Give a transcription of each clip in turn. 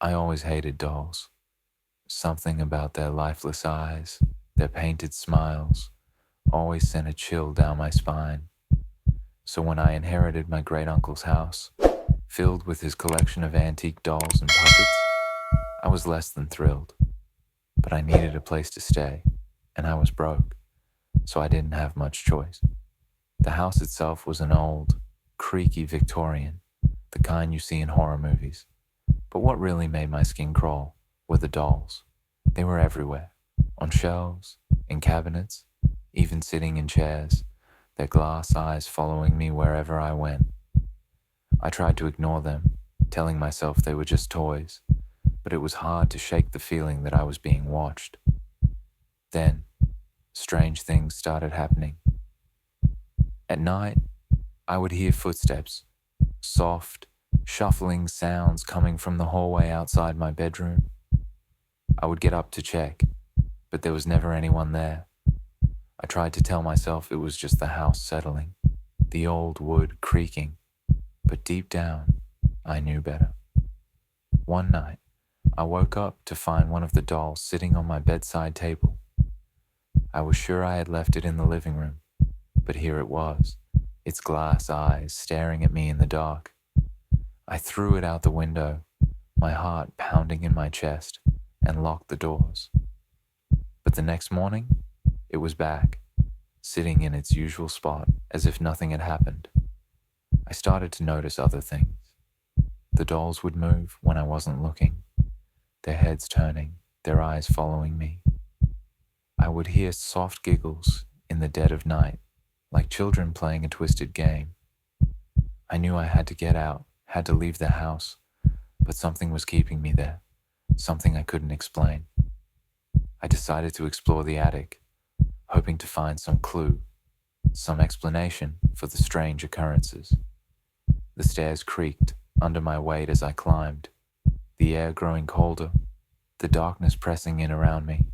I always hated dolls. Something about their lifeless eyes, their painted smiles, always sent a chill down my spine. So when I inherited my great uncle's house, filled with his collection of antique dolls and puppets, I was less than thrilled. But I needed a place to stay, and I was broke, so I didn't have much choice. The house itself was an old, creaky Victorian, the kind you see in horror movies. But what really made my skin crawl were the dolls. They were everywhere, on shelves, in cabinets, even sitting in chairs, their glass eyes following me wherever I went. I tried to ignore them, telling myself they were just toys, but it was hard to shake the feeling that I was being watched. Then, strange things started happening. At night, I would hear footsteps, soft, shuffling sounds coming from the hallway outside my bedroom. I would get up to check, but there was never anyone there. I tried to tell myself it was just the house settling, the old wood creaking, but deep down, I knew better. One night, I woke up to find one of the dolls sitting on my bedside table. I was sure I had left it in the living room, but here it was, its glass eyes staring at me in the dark. I threw it out the window, my heart pounding in my chest, and locked the doors. But the next morning, it was back, sitting in its usual spot as if nothing had happened. I started to notice other things. The dolls would move when I wasn't looking, their heads turning, their eyes following me. I would hear soft giggles in the dead of night, like children playing a twisted game. I knew I had to get out, had to leave the house, but something was keeping me there, something I couldn't explain. I decided to explore the attic, hoping to find some clue, some explanation for the strange occurrences. The stairs creaked under my weight as I climbed, the air growing colder, the darkness pressing in around me.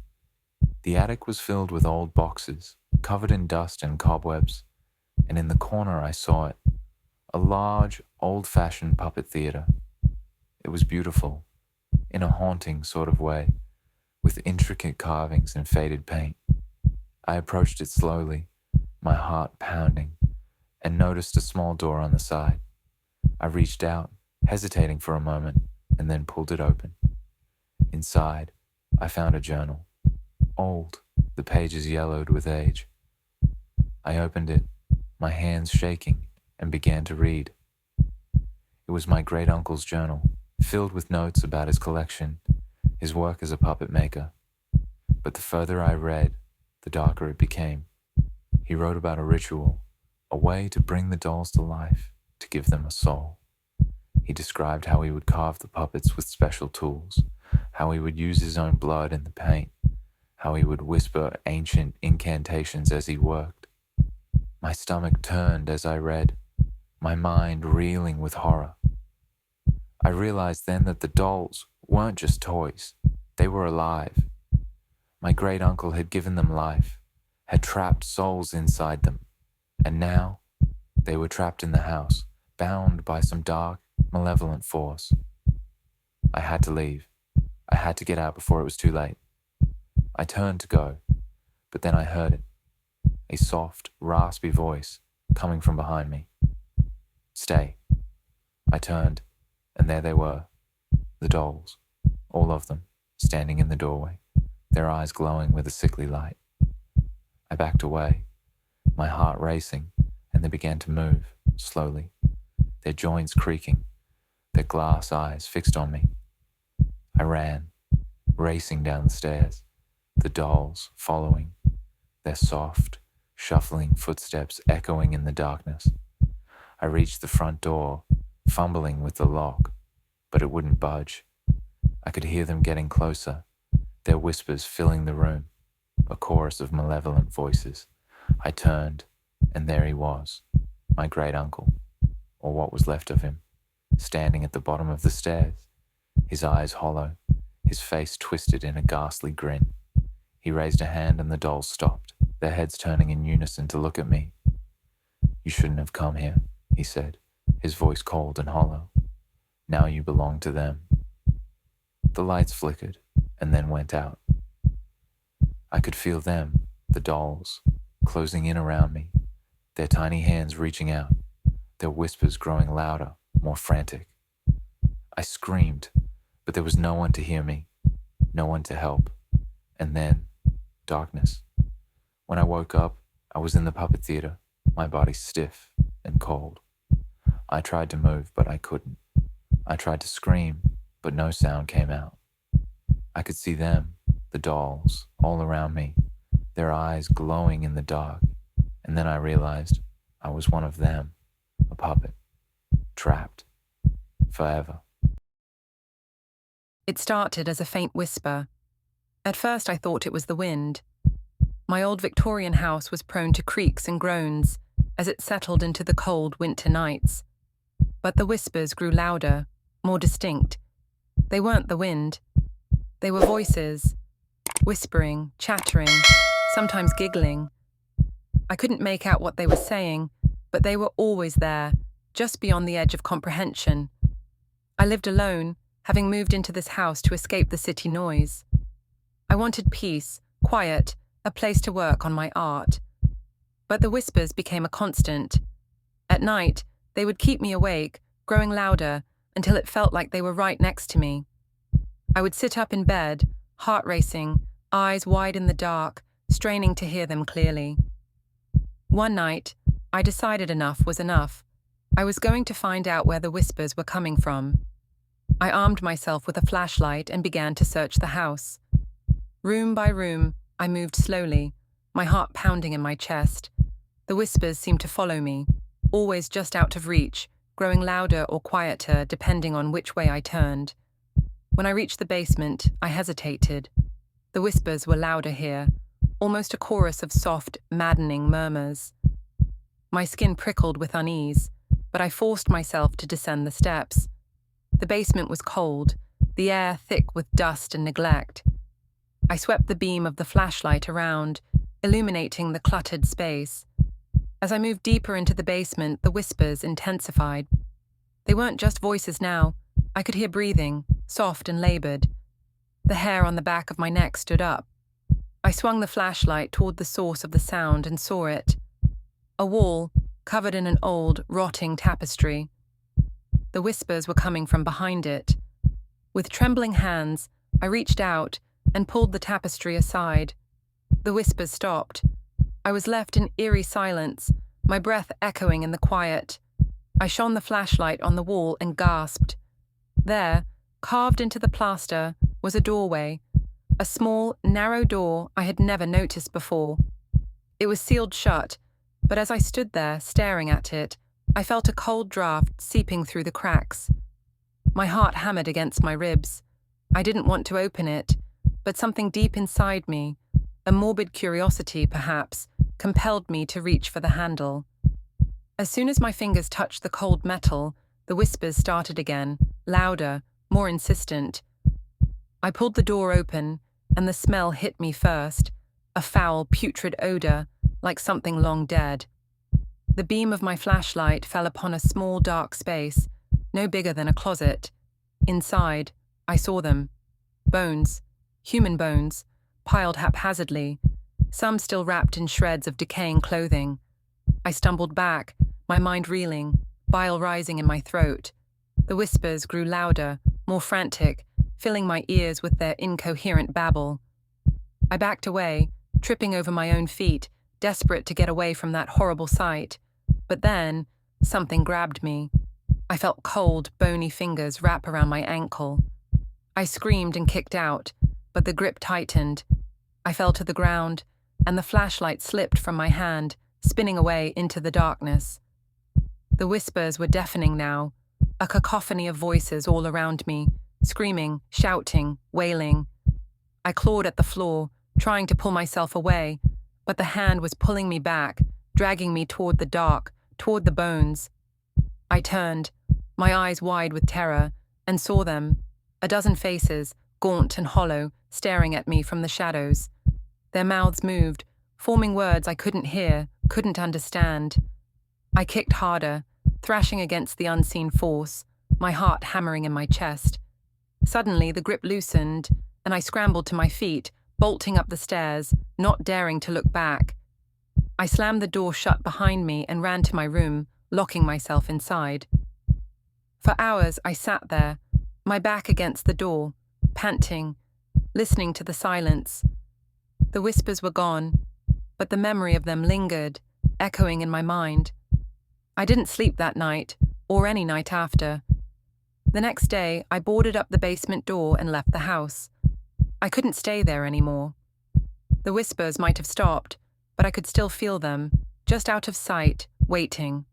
The attic was filled with old boxes, covered in dust and cobwebs, and in the corner I saw it, a large, old-fashioned puppet theater. It was beautiful, in a haunting sort of way, with intricate carvings and faded paint. I approached it slowly, my heart pounding, and noticed a small door on the side. I reached out, hesitating for a moment, and then pulled it open. Inside, I found a journal. Old, the pages yellowed with age. I opened it, my hands shaking, and began to read. It was my great-uncle's journal, filled with notes about his collection, his work as a puppet maker. But the further I read, the darker it became. He wrote about a ritual, a way to bring the dolls to life, to give them a soul. He described how he would carve the puppets with special tools, how he would use his own blood in the paint, how he would whisper ancient incantations as he worked. My stomach turned as I read, my mind reeling with horror. I realized then that the dolls weren't just toys, they were alive. My great-uncle had given them life, had trapped souls inside them, and now they were trapped in the house, bound by some dark, malevolent force. I had to leave. I had to get out before it was too late. I turned to go, but then I heard it, a soft, raspy voice coming from behind me. Stay. I turned, and there they were, the dolls, all of them, standing in the doorway, their eyes glowing with a sickly light. I backed away, my heart racing, and they began to move, slowly, their joints creaking, their glass eyes fixed on me. I ran, racing down the stairs, the dolls following, their soft, shuffling footsteps echoing in the darkness. I reached the front door, fumbling with the lock, but it wouldn't budge. I could hear them getting closer, their whispers filling the room, a chorus of malevolent voices. I turned, and there he was, my great-uncle, or what was left of him, standing at the bottom of the stairs, his eyes hollow, his face twisted in a ghastly grin. He raised a hand and the dolls stopped, their heads turning in unison to look at me. You shouldn't have come here, he said, his voice cold and hollow. Now you belong to them. The lights flickered and then went out. I could feel them, the dolls, closing in around me, their tiny hands reaching out, their whispers growing louder, more frantic. I screamed, but there was no one to hear me, no one to help. And then, darkness. When I woke up, I was in the puppet theater, my body stiff and cold. I tried to move, but I couldn't. I tried to scream, but no sound came out. I could see them, the dolls, all around me, their eyes glowing in the dark, and then I realized I was one of them, a puppet, trapped, forever. It started as a faint whisper. At first I thought it was the wind. My old Victorian house was prone to creaks and groans as it settled into the cold winter nights. But the whispers grew louder, more distinct. They weren't the wind. They were voices, whispering, chattering, sometimes giggling. I couldn't make out what they were saying, but they were always there, just beyond the edge of comprehension. I lived alone, having moved into this house to escape the city noise. I wanted peace, quiet, a place to work on my art. But the whispers became a constant. At night, they would keep me awake, growing louder, until it felt like they were right next to me. I would sit up in bed, heart racing, eyes wide in the dark, straining to hear them clearly. One night, I decided enough was enough. I was going to find out where the whispers were coming from. I armed myself with a flashlight and began to search the house. Room by room, I moved slowly, my heart pounding in my chest. The whispers seemed to follow me, always just out of reach, growing louder or quieter depending on which way I turned. When I reached the basement, I hesitated. The whispers were louder here, almost a chorus of soft, maddening murmurs. My skin prickled with unease, but I forced myself to descend the steps. The basement was cold, the air thick with dust and neglect. I swept the beam of the flashlight around, illuminating the cluttered space. As I moved deeper into the basement, the whispers intensified. They weren't just voices now. I could hear breathing, soft and labored. The hair on the back of my neck stood up. I swung the flashlight toward the source of the sound and saw it. A wall, covered in an old, rotting tapestry. The whispers were coming from behind it. With trembling hands, I reached out and pulled the tapestry aside. The whispers stopped. I was left in eerie silence, my breath echoing in the quiet. I shone the flashlight on the wall and gasped. There, carved into the plaster, was a doorway, a small, narrow door I had never noticed before. It was sealed shut, but as I stood there, staring at it, I felt a cold draft seeping through the cracks. My heart hammered against my ribs. I didn't want to open it, but something deep inside me, a morbid curiosity perhaps, compelled me to reach for the handle. As soon as my fingers touched the cold metal, the whispers started again, louder, more insistent. I pulled the door open, and the smell hit me first, a foul, putrid odor, like something long dead. The beam of my flashlight fell upon a small, dark space, no bigger than a closet. Inside, I saw them. Bones, human bones, piled haphazardly, some still wrapped in shreds of decaying clothing. I stumbled back, my mind reeling, bile rising in my throat. The whispers grew louder, more frantic, filling my ears with their incoherent babble. I backed away, tripping over my own feet, desperate to get away from that horrible sight. But then, something grabbed me. I felt cold, bony fingers wrap around my ankle. I screamed and kicked out, but the grip tightened. I fell to the ground, and the flashlight slipped from my hand, spinning away into the darkness. The whispers were deafening now, a cacophony of voices all around me, screaming, shouting, wailing. I clawed at the floor, trying to pull myself away, but the hand was pulling me back, dragging me toward the dark, toward the bones. I turned, my eyes wide with terror, and saw them, a dozen faces, gaunt and hollow, staring at me from the shadows. Their mouths moved, forming words I couldn't hear, couldn't understand. I kicked harder, thrashing against the unseen force, my heart hammering in my chest. Suddenly, the grip loosened, and I scrambled to my feet, bolting up the stairs, not daring to look back. I slammed the door shut behind me and ran to my room, locking myself inside. For hours, I sat there, my back against the door, panting, listening to the silence. The whispers were gone, but the memory of them lingered, echoing in my mind. I didn't sleep that night, or any night after. The next day, I boarded up the basement door and left the house. I couldn't stay there anymore. The whispers might have stopped, but I could still feel them, just out of sight, waiting.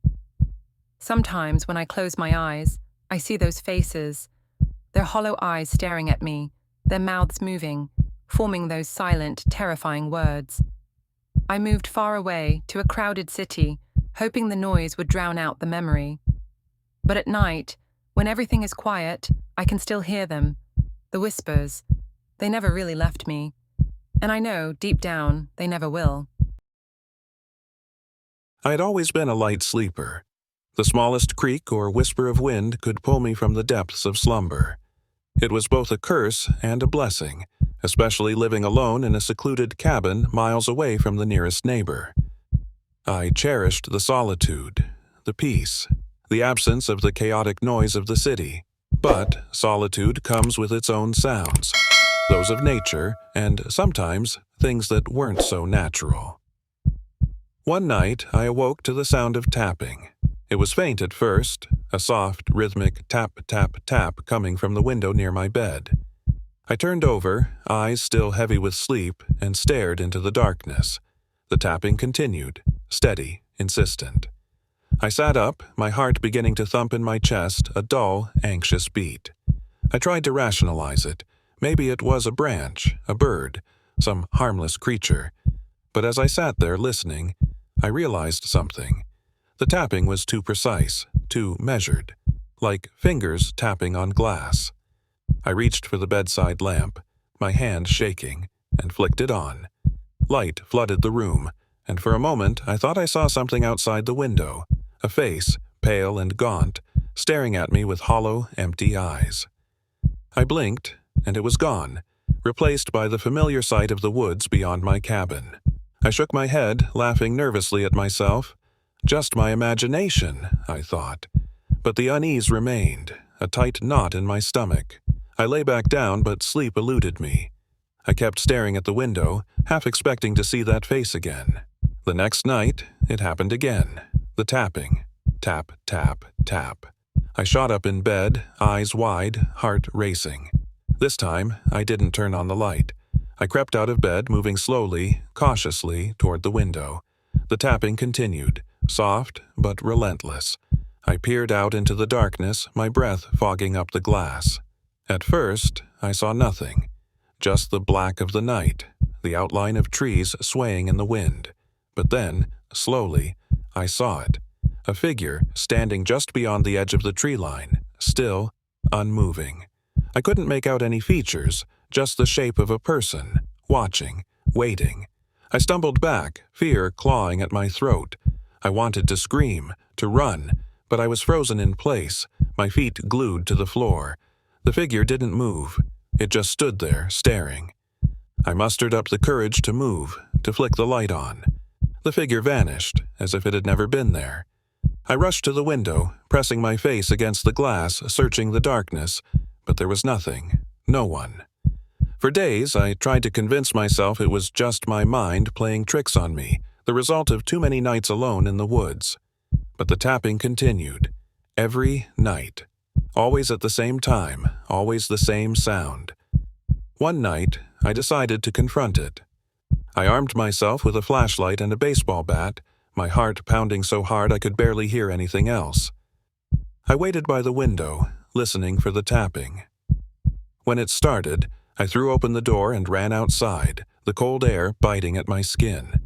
Sometimes, when I close my eyes, I see those faces, their hollow eyes staring at me, their mouths moving, forming those silent, terrifying words. I moved far away, to a crowded city, hoping the noise would drown out the memory. But at night, when everything is quiet, I can still hear them, the whispers. They never really left me. And I know, deep down, they never will. I had always been a light sleeper. The smallest creak or whisper of wind could pull me from the depths of slumber. It was both a curse and a blessing, especially living alone in a secluded cabin miles away from the nearest neighbor. I cherished the solitude, the peace, the absence of the chaotic noise of the city. But solitude comes with its own sounds, those of nature, and sometimes things that weren't so natural. One night, I awoke to the sound of tapping. It was faint at first, a soft, rhythmic tap, tap, tap coming from the window near my bed. I turned over, eyes still heavy with sleep, and stared into the darkness. The tapping continued, steady, insistent. I sat up, my heart beginning to thump in my chest, a dull, anxious beat. I tried to rationalize it. Maybe it was a branch, a bird, some harmless creature. But as I sat there listening, I realized something. The tapping was too precise, too measured, like fingers tapping on glass. I reached for the bedside lamp, my hand shaking, and flicked it on. Light flooded the room, and for a moment I thought I saw something outside the window, a face, pale and gaunt, staring at me with hollow, empty eyes. I blinked, and it was gone, replaced by the familiar sight of the woods beyond my cabin. I shook my head, laughing nervously at myself. Just my imagination, I thought. But the unease remained, a tight knot in my stomach. I lay back down, but sleep eluded me. I kept staring at the window, half expecting to see that face again. The next night, it happened again. The tapping. Tap, tap, tap. I shot up in bed, eyes wide, heart racing. This time, I didn't turn on the light. I crept out of bed, moving slowly, cautiously, toward the window. The tapping continued, soft but relentless. I peered out into the darkness, my breath fogging up the glass. At first, I saw nothing. Just the black of the night, the outline of trees swaying in the wind. But then, slowly, I saw it. A figure standing just beyond the edge of the tree line, still, unmoving. I couldn't make out any features, just the shape of a person, watching, waiting. I stumbled back, fear clawing at my throat. I wanted to scream, to run, but I was frozen in place, my feet glued to the floor. The figure didn't move. It just stood there, staring. I mustered up the courage to move, to flick the light on. The figure vanished, as if it had never been there. I rushed to the window, pressing my face against the glass, searching the darkness, but there was nothing, no one. For days, I tried to convince myself it was just my mind playing tricks on me, the result of too many nights alone in the woods. But the tapping continued, every night. Always at the same time, always the same sound. One night, I decided to confront it. I armed myself with a flashlight and a baseball bat, my heart pounding so hard I could barely hear anything else. I waited by the window, listening for the tapping. When it started, I threw open the door and ran outside, the cold air biting at my skin.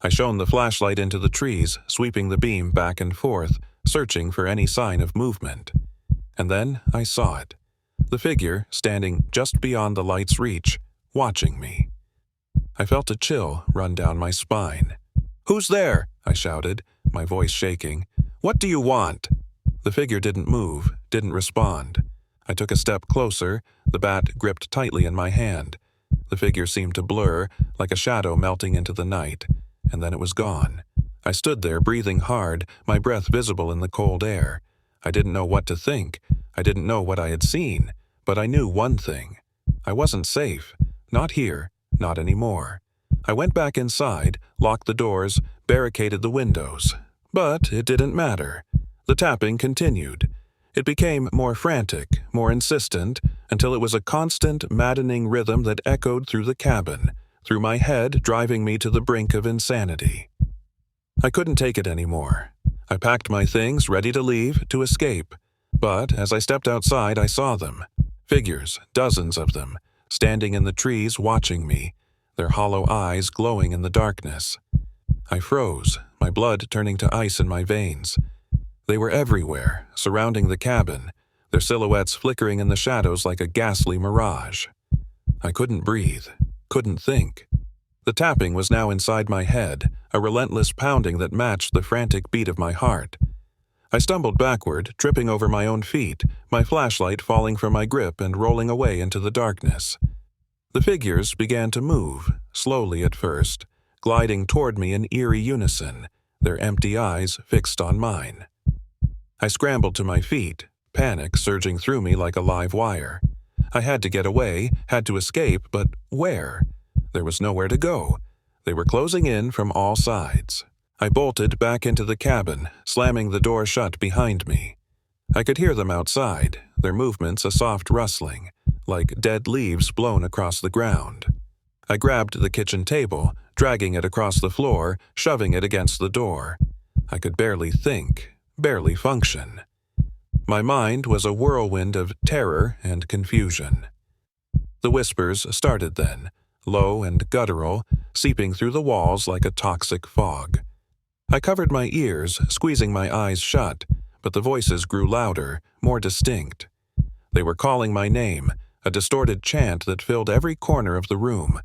I shone the flashlight into the trees, sweeping the beam back and forth, searching for any sign of movement. And then I saw it. The figure, standing just beyond the light's reach, watching me. I felt a chill run down my spine. "Who's there?" I shouted, my voice shaking. "What do you want?" The figure didn't move, didn't respond. I took a step closer, the bat gripped tightly in my hand. The figure seemed to blur, like a shadow melting into the night, and then it was gone. I stood there, breathing hard, my breath visible in the cold air. I didn't know what to think. I didn't know what I had seen, but I knew one thing. I wasn't safe. Not here, not anymore. I went back inside, locked the doors, barricaded the windows. But it didn't matter. The tapping continued. It became more frantic, more insistent, until it was a constant, maddening rhythm that echoed through the cabin, through my head, driving me to the brink of insanity. I couldn't take it anymore. I packed my things, ready to leave, to escape. But as I stepped outside, I saw them. Figures, dozens of them, standing in the trees watching me, their hollow eyes glowing in the darkness. I froze, my blood turning to ice in my veins. They were everywhere, surrounding the cabin, their silhouettes flickering in the shadows like a ghastly mirage. I couldn't breathe, couldn't think. The tapping was now inside my head, a relentless pounding that matched the frantic beat of my heart. I stumbled backward, tripping over my own feet, my flashlight falling from my grip and rolling away into the darkness. The figures began to move, slowly at first, gliding toward me in eerie unison, their empty eyes fixed on mine. I scrambled to my feet, panic surging through me like a live wire. I had to get away, had to escape, but where? There was nowhere to go. They were closing in from all sides. I bolted back into the cabin, slamming the door shut behind me. I could hear them outside, their movements a soft rustling, like dead leaves blown across the ground. I grabbed the kitchen table, dragging it across the floor, shoving it against the door. I could barely think, barely function. My mind was a whirlwind of terror and confusion. The whispers started then, low and guttural, seeping through the walls like a toxic fog. I covered my ears, squeezing my eyes shut, but the voices grew louder, more distinct. They were calling my name, a distorted chant that filled every corner of the room.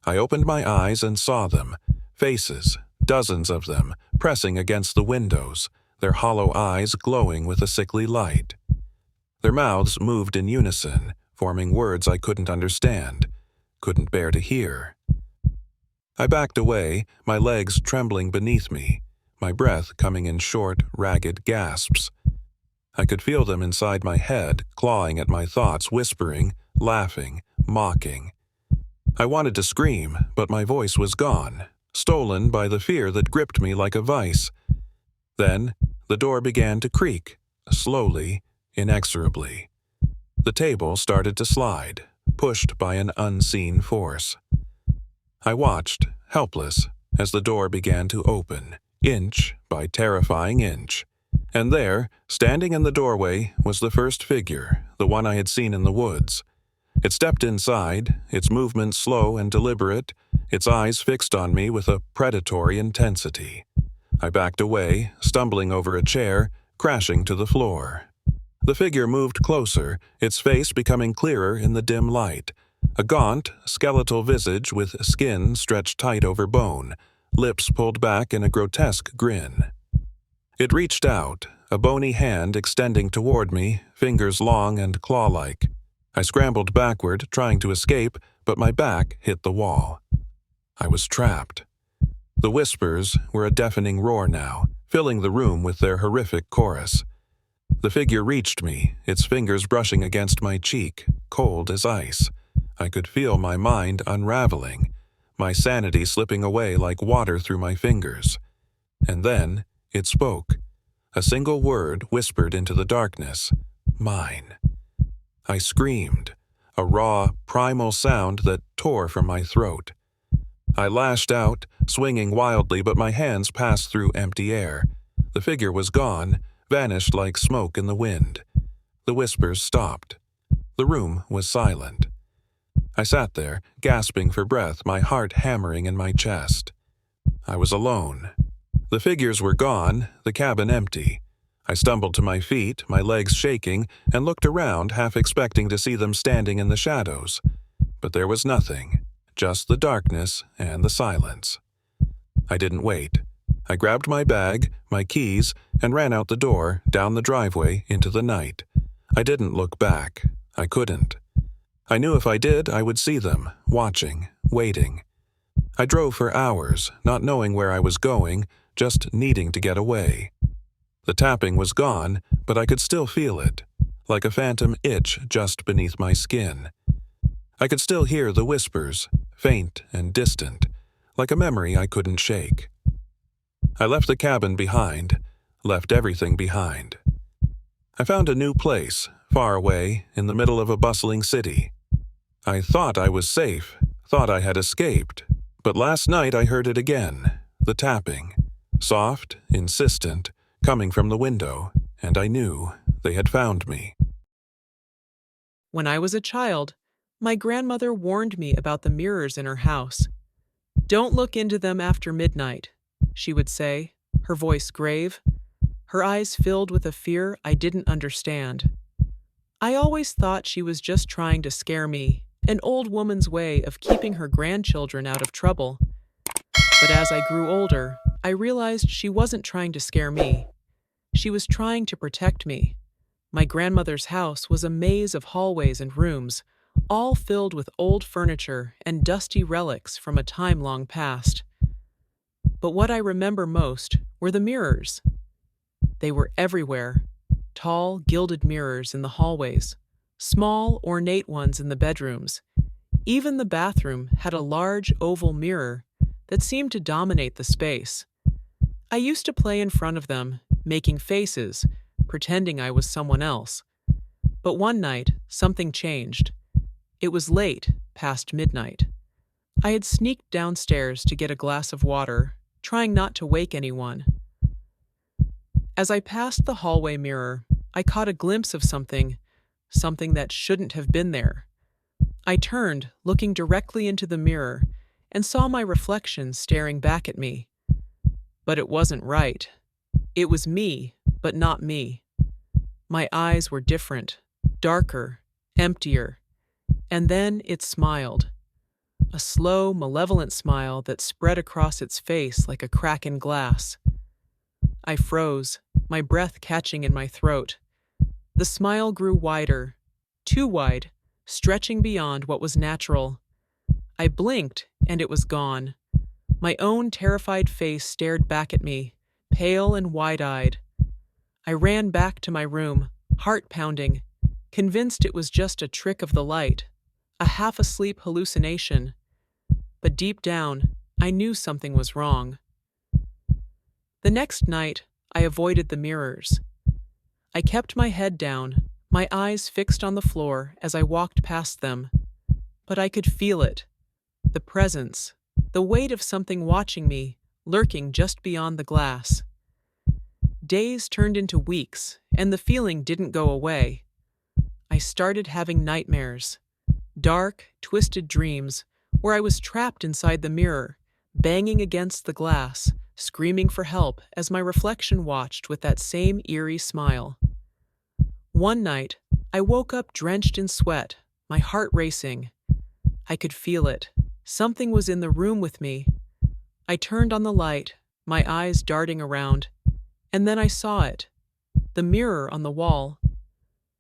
I opened my eyes and saw them, faces, dozens of them, pressing against the windows, their hollow eyes glowing with a sickly light. Their mouths moved in unison, forming words I couldn't understand, couldn't bear to hear. I backed away, my legs trembling beneath me, my breath coming in short, ragged gasps. I could feel them inside my head, clawing at my thoughts, whispering, laughing, mocking. I wanted to scream, but my voice was gone, stolen by the fear that gripped me like a vice. Then, the door began to creak, slowly, inexorably. The table started to slide, pushed by an unseen force. I watched, helpless, as the door began to open, inch by terrifying inch. And there, standing in the doorway, was the first figure, the one I had seen in the woods. It stepped inside, its movements slow and deliberate, its eyes fixed on me with a predatory intensity. I backed away, stumbling over a chair, crashing to the floor. The figure moved closer, its face becoming clearer in the dim light. A gaunt, skeletal visage with skin stretched tight over bone, lips pulled back in a grotesque grin. It reached out, a bony hand extending toward me, fingers long and claw-like. I scrambled backward, trying to escape, but my back hit the wall. I was trapped. The whispers were a deafening roar now, filling the room with their horrific chorus. The figure reached me, its fingers brushing against my cheek, cold as ice. I could feel my mind unraveling, my sanity slipping away like water through my fingers. And then it spoke. A single word whispered into the darkness. Mine. I screamed, a raw, primal sound that tore from my throat. I lashed out, swinging wildly, but my hands passed through empty air. The figure was gone, vanished like smoke in the wind. The whispers stopped. The room was silent. I sat there, gasping for breath, my heart hammering in my chest. I was alone. The figures were gone, the cabin empty. I stumbled to my feet, my legs shaking, and looked around, half expecting to see them standing in the shadows. But there was nothing, just the darkness and the silence. I didn't wait. I grabbed my bag, my keys, and ran out the door, down the driveway, into the night. I didn't look back. I couldn't. I knew if I did, I would see them, watching, waiting. I drove for hours, not knowing where I was going, just needing to get away. The tapping was gone, but I could still feel it, like a phantom itch just beneath my skin. I could still hear the whispers, faint and distant, like a memory I couldn't shake. I left the cabin behind, left everything behind. I found a new place, far away, in the middle of a bustling city. I thought I was safe, thought I had escaped, but last night I heard it again, the tapping, soft, insistent, coming from the window, and I knew they had found me. When I was a child, my grandmother warned me about the mirrors in her house. "Don't look into them after midnight," she would say, her voice grave, her eyes filled with a fear I didn't understand. I always thought she was just trying to scare me, an old woman's way of keeping her grandchildren out of trouble. But as I grew older, I realized she wasn't trying to scare me. She was trying to protect me. My grandmother's house was a maze of hallways and rooms, all filled with old furniture and dusty relics from a time long past. But what I remember most were the mirrors. They were everywhere, tall, gilded mirrors in the hallways, small, ornate ones in the bedrooms. Even the bathroom had a large oval mirror that seemed to dominate the space. I used to play in front of them, making faces, pretending I was someone else. But one night, something changed. It was late, past midnight. I had sneaked downstairs to get a glass of water, trying not to wake anyone. As I passed the hallway mirror, I caught a glimpse of something that shouldn't have been there. I turned, looking directly into the mirror, and saw my reflection staring back at me. But it wasn't right. It was me, but not me. My eyes were different, darker, emptier. And then it smiled. A slow, malevolent smile that spread across its face like a crack in glass. I froze, my breath catching in my throat. The smile grew wider, too wide, stretching beyond what was natural. I blinked, and it was gone. My own terrified face stared back at me, pale and wide-eyed. I ran back to my room, heart pounding, convinced it was just a trick of the light, a half-asleep hallucination. But deep down, I knew something was wrong. The next night, I avoided the mirrors. I kept my head down, my eyes fixed on the floor as I walked past them. But I could feel it. The presence, the weight of something watching me, lurking just beyond the glass. Days turned into weeks, and the feeling didn't go away. I started having nightmares. Dark, twisted dreams, where I was trapped inside the mirror, banging against the glass, screaming for help as my reflection watched with that same eerie smile. One night, I woke up drenched in sweat, my heart racing. I could feel it. Something was in the room with me. I turned on the light, my eyes darting around, and then I saw it. The mirror on the wall.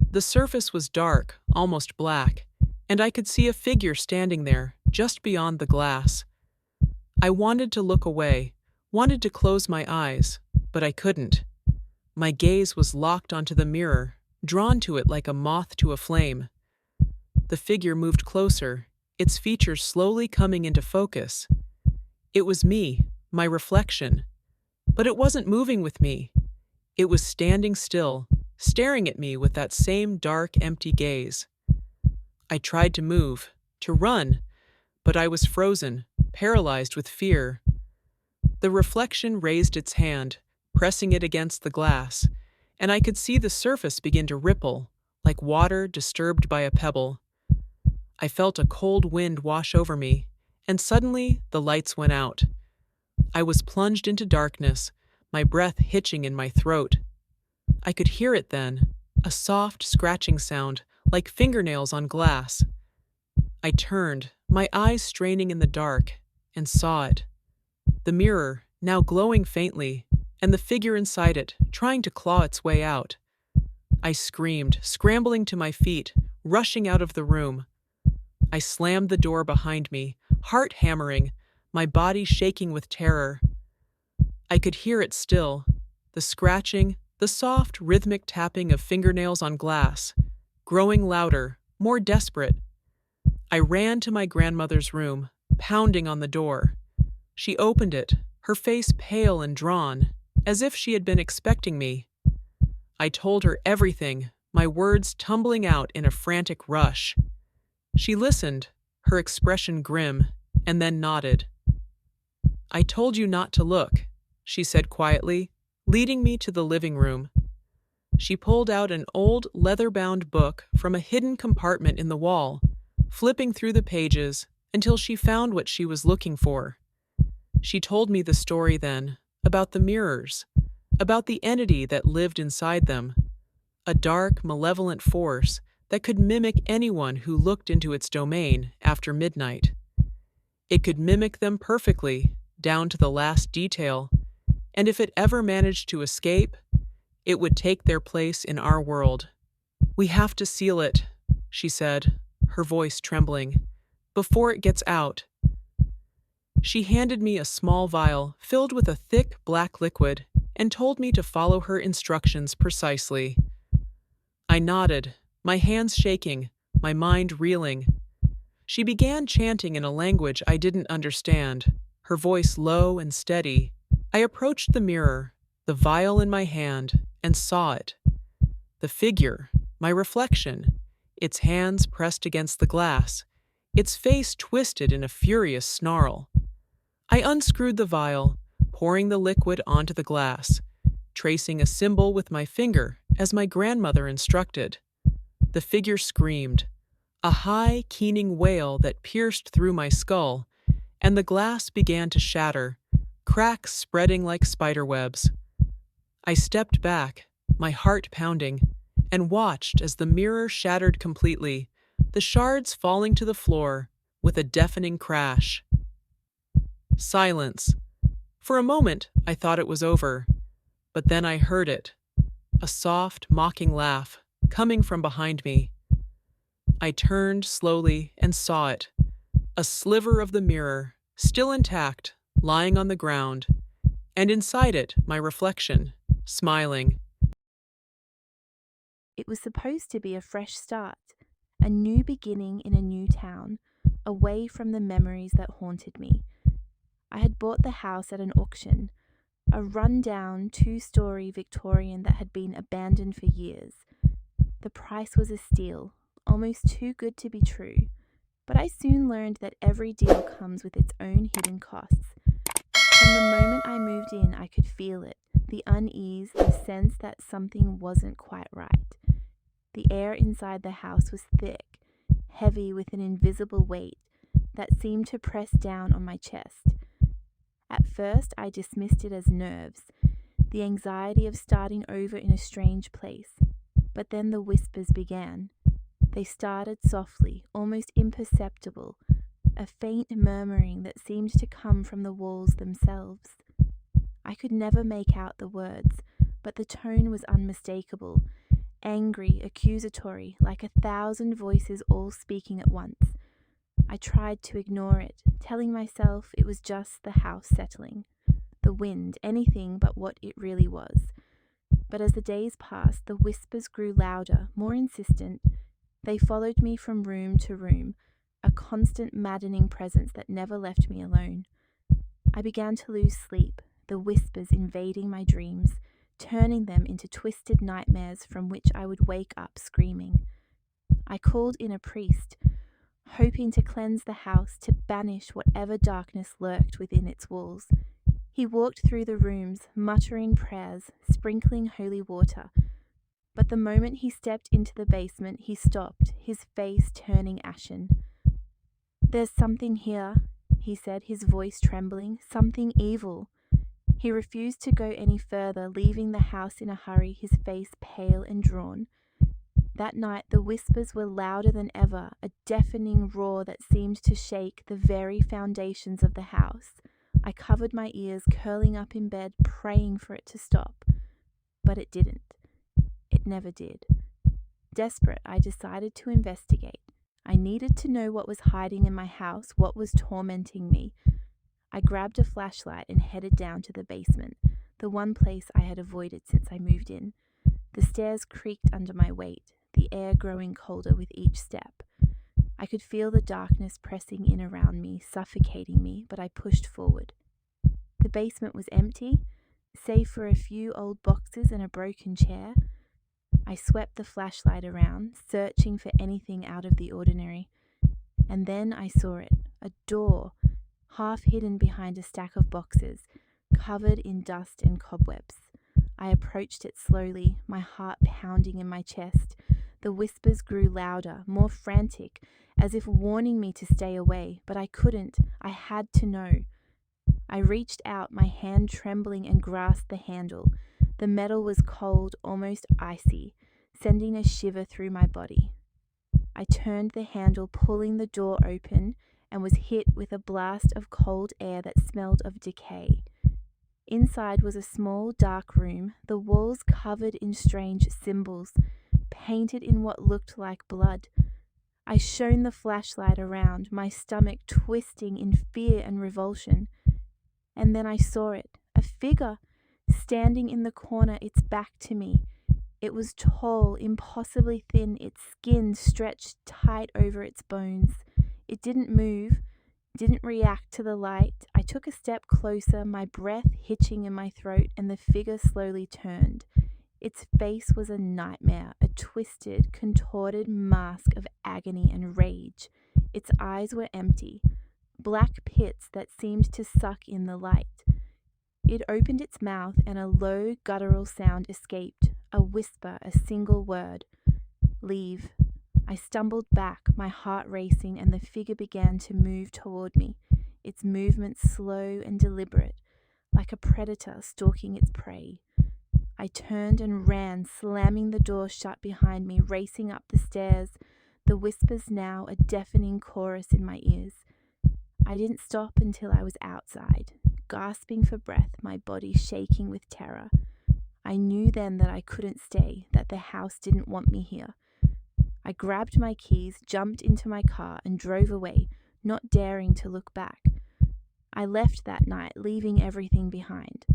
The surface was dark, almost black, and I could see a figure standing there, just beyond the glass. I wanted to look away, wanted to close my eyes, but I couldn't. My gaze was locked onto the mirror, drawn to it like a moth to a flame. The figure moved closer, its features slowly coming into focus. It was me, my reflection. But it wasn't moving with me. It was standing still, staring at me with that same dark, empty gaze. I tried to move, to run, but I was frozen, paralyzed with fear. The reflection raised its hand, pressing it against the glass, and I could see the surface begin to ripple, like water disturbed by a pebble. I felt a cold wind wash over me, and suddenly the lights went out. I was plunged into darkness, my breath hitching in my throat. I could hear it then, a soft scratching sound, like fingernails on glass. I turned, my eyes straining in the dark, and saw it. The mirror, now glowing faintly, and the figure inside it, trying to claw its way out. I screamed, scrambling to my feet, rushing out of the room. I slammed the door behind me, heart hammering, my body shaking with terror. I could hear it still, the scratching, the soft, rhythmic tapping of fingernails on glass, growing louder, more desperate. I ran to my grandmother's room, pounding on the door. She opened it, her face pale and drawn, as if she had been expecting me. I told her everything, my words tumbling out in a frantic rush. She listened, her expression grim, and then nodded. "I told you not to look," she said quietly, leading me to the living room. She pulled out an old leather-bound book from a hidden compartment in the wall, flipping through the pages until she found what she was looking for. She told me the story then, about the mirrors, about the entity that lived inside them, a dark, malevolent force that could mimic anyone who looked into its domain after midnight. It could mimic them perfectly, down to the last detail, and if it ever managed to escape, it would take their place in our world. "We have to seal it," she said, her voice trembling, "before it gets out." She handed me a small vial filled with a thick black liquid and told me to follow her instructions precisely. I nodded, my hands shaking, my mind reeling. She began chanting in a language I didn't understand, her voice low and steady. I approached the mirror, the vial in my hand, and saw it. The figure, my reflection, its hands pressed against the glass, its face twisted in a furious snarl. I unscrewed the vial, pouring the liquid onto the glass, tracing a symbol with my finger as my grandmother instructed. The figure screamed, a high, keening wail that pierced through my skull, and the glass began to shatter, cracks spreading like spiderwebs. I stepped back, my heart pounding, and watched as the mirror shattered completely, the shards falling to the floor with a deafening crash. Silence. For a moment, I thought it was over, but then I heard it, a soft, mocking laugh coming from behind me. I turned slowly and saw it, a sliver of the mirror, still intact, lying on the ground, and inside it, my reflection, smiling. It was supposed to be a fresh start, a new beginning in a new town, away from the memories that haunted me. I had bought the house at an auction, a run-down 2-story Victorian that had been abandoned for years. The price was a steal, almost too good to be true, but I soon learned that every deal comes with its own hidden costs. From the moment I moved in, I could feel it, the unease, the sense that something wasn't quite right. The air inside the house was thick, heavy with an invisible weight that seemed to press down on my chest. At first, I dismissed it as nerves, the anxiety of starting over in a strange place. But then the whispers began. They started softly, almost imperceptible, a faint murmuring that seemed to come from the walls themselves. I could never make out the words, but the tone was unmistakable, angry, accusatory, like 1,000 voices all speaking at once. I tried to ignore it, telling myself it was just the house settling, the wind, anything but what it really was. But as the days passed, the whispers grew louder, more insistent. They followed me from room to room, a constant maddening presence that never left me alone. I began to lose sleep, the whispers invading my dreams, turning them into twisted nightmares from which I would wake up screaming. I called in a priest, hoping to cleanse the house, to banish whatever darkness lurked within its walls. He walked through the rooms, muttering prayers, sprinkling holy water. But the moment he stepped into the basement, he stopped, his face turning ashen. "There's something here," he said, his voice trembling, "something evil." He refused to go any further, leaving the house in a hurry, his face pale and drawn. That night the whispers were louder than ever, a deafening roar that seemed to shake the very foundations of the house. I covered my ears, curling up in bed, praying for it to stop. But it didn't. It never did. Desperate, I decided to investigate. I needed to know what was hiding in my house, what was tormenting me. I grabbed a flashlight and headed down to the basement, the one place I had avoided since I moved in. The stairs creaked under my weight, the air growing colder with each step. I could feel the darkness pressing in around me, suffocating me, but I pushed forward. The basement was empty, save for a few old boxes and a broken chair. I swept the flashlight around, searching for anything out of the ordinary. And then I saw it, a door, half hidden behind a stack of boxes, covered in dust and cobwebs. I approached it slowly, my heart pounding in my chest. The whispers grew louder, more frantic, as if warning me to stay away, but I couldn't. I had to know. I reached out, my hand trembling, and grasped the handle. The metal was cold, almost icy, sending a shiver through my body. I turned the handle, pulling the door open, and was hit with a blast of cold air that smelled of decay. Inside was a small, dark room, the walls covered in strange symbols, painted in what looked like blood. I shone the flashlight around, my stomach twisting in fear and revulsion. And then I saw it, a figure, standing in the corner, its back to me. It was tall, impossibly thin, its skin stretched tight over its bones. It didn't move, didn't react to the light. I took a step closer, my breath hitching in my throat, and the figure slowly turned. Its face was a nightmare, a twisted, contorted mask of agony and rage. Its eyes were empty, black pits that seemed to suck in the light. It opened its mouth and a low, guttural sound escaped, a whisper, a single word. Leave. I stumbled back, my heart racing, and the figure began to move toward me, its movements slow and deliberate, like a predator stalking its prey. I turned and ran, slamming the door shut behind me, racing up the stairs, the whispers now a deafening chorus in my ears. I didn't stop until I was outside, gasping for breath, my body shaking with terror. I knew then that I couldn't stay, that the house didn't want me here. I grabbed my keys, jumped into my car, and drove away, not daring to look back. I left that night, leaving everything behind.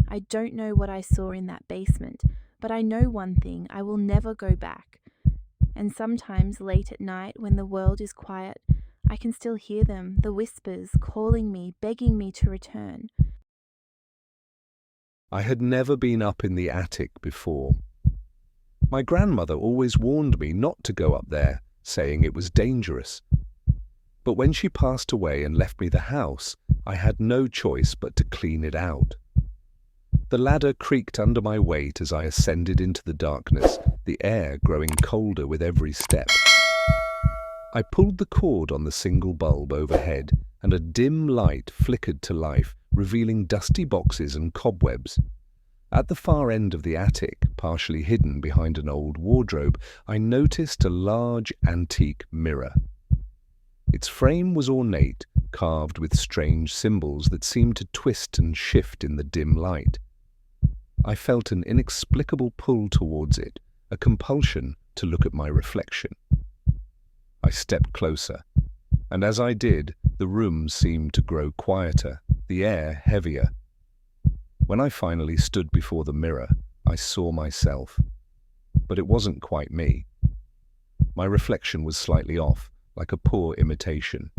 I don't know what I saw in that basement, but I know one thing: I will never go back. And sometimes, late at night, when the world is quiet, I can still hear them, the whispers, calling me, begging me to return. I had never been up in the attic before. My grandmother always warned me not to go up there, saying it was dangerous. But when she passed away and left me the house, I had no choice but to clean it out. The ladder creaked under my weight as I ascended into the darkness, the air growing colder with every step. I pulled the cord on the single bulb overhead, and a dim light flickered to life, revealing dusty boxes and cobwebs. At the far end of the attic, partially hidden behind an old wardrobe, I noticed a large antique mirror. Its frame was ornate, carved with strange symbols that seemed to twist and shift in the dim light. I felt an inexplicable pull towards it, a compulsion to look at my reflection. I stepped closer, and as I did, the room seemed to grow quieter, the air heavier. When I finally stood before the mirror, I saw myself. But it wasn't quite me. My reflection was slightly off, like a poor imitation.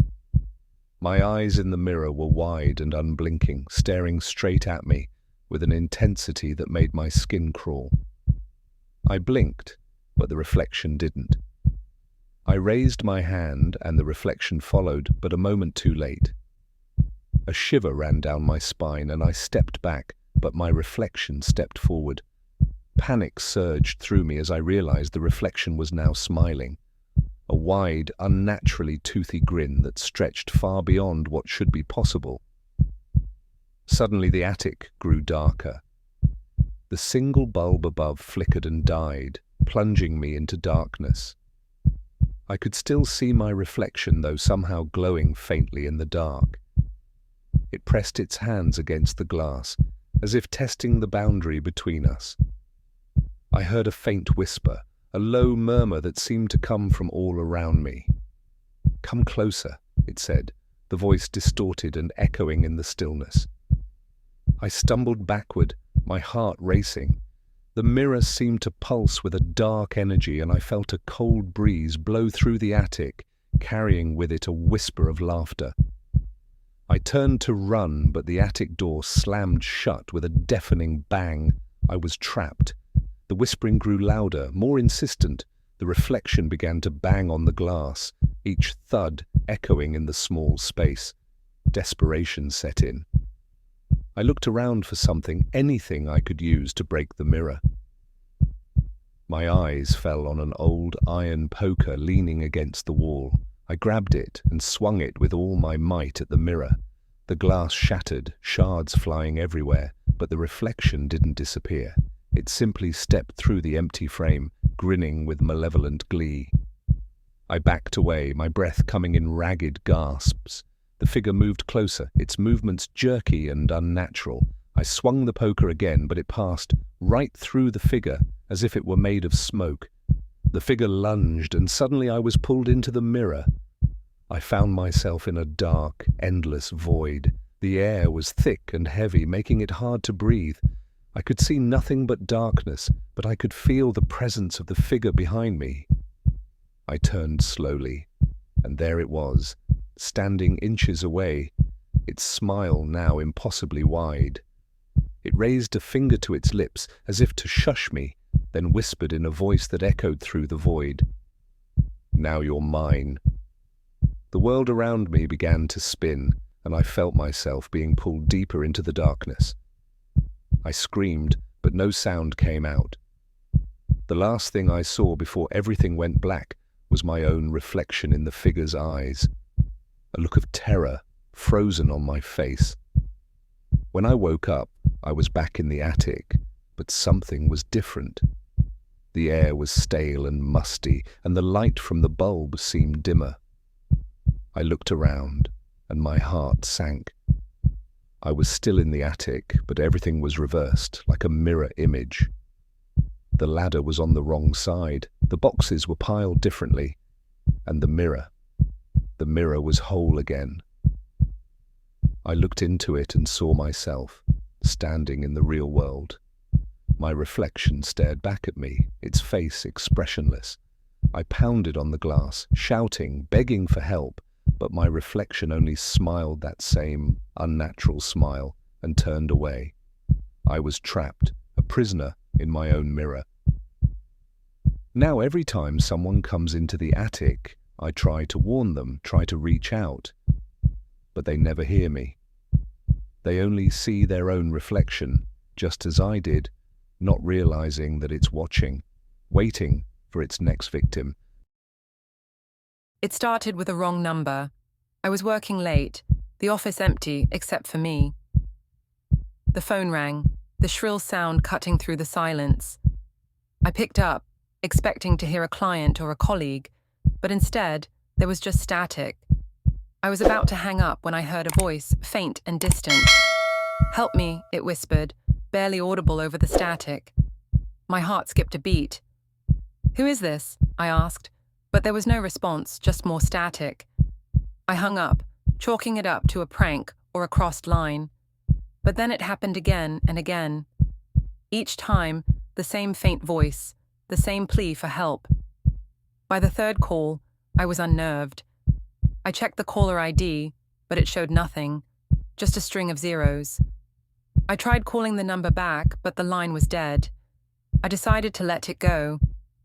My eyes in the mirror were wide and unblinking, staring straight at me with an intensity that made my skin crawl. I blinked, but the reflection didn't. I raised my hand and the reflection followed, but a moment too late. A shiver ran down my spine and I stepped back, but my reflection stepped forward. Panic surged through me as I realized the reflection was now smiling, a wide, unnaturally toothy grin that stretched far beyond what should be possible. Suddenly the attic grew darker. The single bulb above flickered and died, plunging me into darkness. I could still see my reflection, though somehow glowing faintly in the dark. It pressed its hands against the glass, as if testing the boundary between us. I heard a faint whisper, a low murmur that seemed to come from all around me. "Come closer," it said, the voice distorted and echoing in the stillness. I stumbled backward, my heart racing. The mirror seemed to pulse with a dark energy, and I felt a cold breeze blow through the attic, carrying with it a whisper of laughter. I turned to run, but the attic door slammed shut with a deafening bang. I was trapped. The whispering grew louder, more insistent. The reflection began to bang on the glass, each thud echoing in the small space. Desperation set in. I looked around for something, anything I could use to break the mirror. My eyes fell on an old iron poker leaning against the wall. I grabbed it and swung it with all my might at the mirror. The glass shattered, shards flying everywhere, but the reflection didn't disappear. It simply stepped through the empty frame, grinning with malevolent glee. I backed away, my breath coming in ragged gasps. The figure moved closer, its movements jerky and unnatural. I swung the poker again, but it passed right through the figure, as if it were made of smoke. The figure lunged, and suddenly I was pulled into the mirror. I found myself in a dark, endless void. The air was thick and heavy, making it hard to breathe. I could see nothing but darkness, but I could feel the presence of the figure behind me. I turned slowly, and there it was, standing inches away, its smile now impossibly wide. It raised a finger to its lips, as if to shush me, then whispered in a voice that echoed through the void, "Now you're mine." The world around me began to spin, and I felt myself being pulled deeper into the darkness. I screamed, but no sound came out. The last thing I saw before everything went black was my own reflection in the figure's eyes. A look of terror frozen on my face. When I woke up, I was back in the attic, but something was different. The air was stale and musty, and the light from the bulb seemed dimmer. I looked around, and my heart sank. I was still in the attic, but everything was reversed, like a mirror image. The ladder was on the wrong side, the boxes were piled differently, and the mirror was whole again. I looked into it and saw myself, standing in the real world. My reflection stared back at me, its face expressionless. I pounded on the glass, shouting, begging for help, but my reflection only smiled that same unnatural smile and turned away. I was trapped, a prisoner in my own mirror. Now every time someone comes into the attic, I try to warn them, try to reach out, but they never hear me. They only see their own reflection, just as I did, not realizing that it's watching, waiting for its next victim. It started with a wrong number. I was working late, the office empty except for me. The phone rang, the shrill sound cutting through the silence. I picked up, expecting to hear a client or a colleague, but instead, there was just static. I was about to hang up when I heard a voice, faint and distant. "Help me," it whispered, barely audible over the static. My heart skipped a beat. "Who is this?" I asked, but there was no response, just more static. I hung up, chalking it up to a prank or a crossed line. But then it happened again and again. Each time, the same faint voice, the same plea for help. By the third call, I was unnerved. I checked the caller ID, but it showed nothing, just a string of zeros. I tried calling the number back, but the line was dead. I decided to let it go,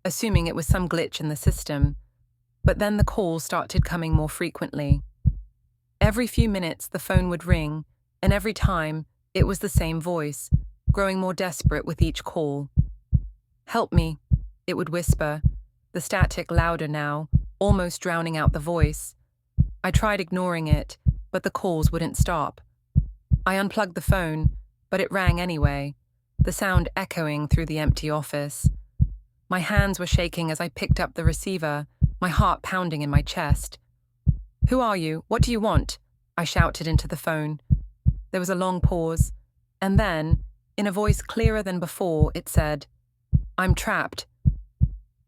assuming it was some glitch in the system. But then the calls started coming more frequently. Every few minutes, the phone would ring, and every time, it was the same voice, growing more desperate with each call. "Help me," it would whisper, the static louder now, almost drowning out the voice. I tried ignoring it, but the calls wouldn't stop. I unplugged the phone, but it rang anyway, the sound echoing through the empty office. My hands were shaking as I picked up the receiver, my heart pounding in my chest. "Who are you? What do you want?" I shouted into the phone. There was a long pause, and then, in a voice clearer than before, it said, I'm trapped.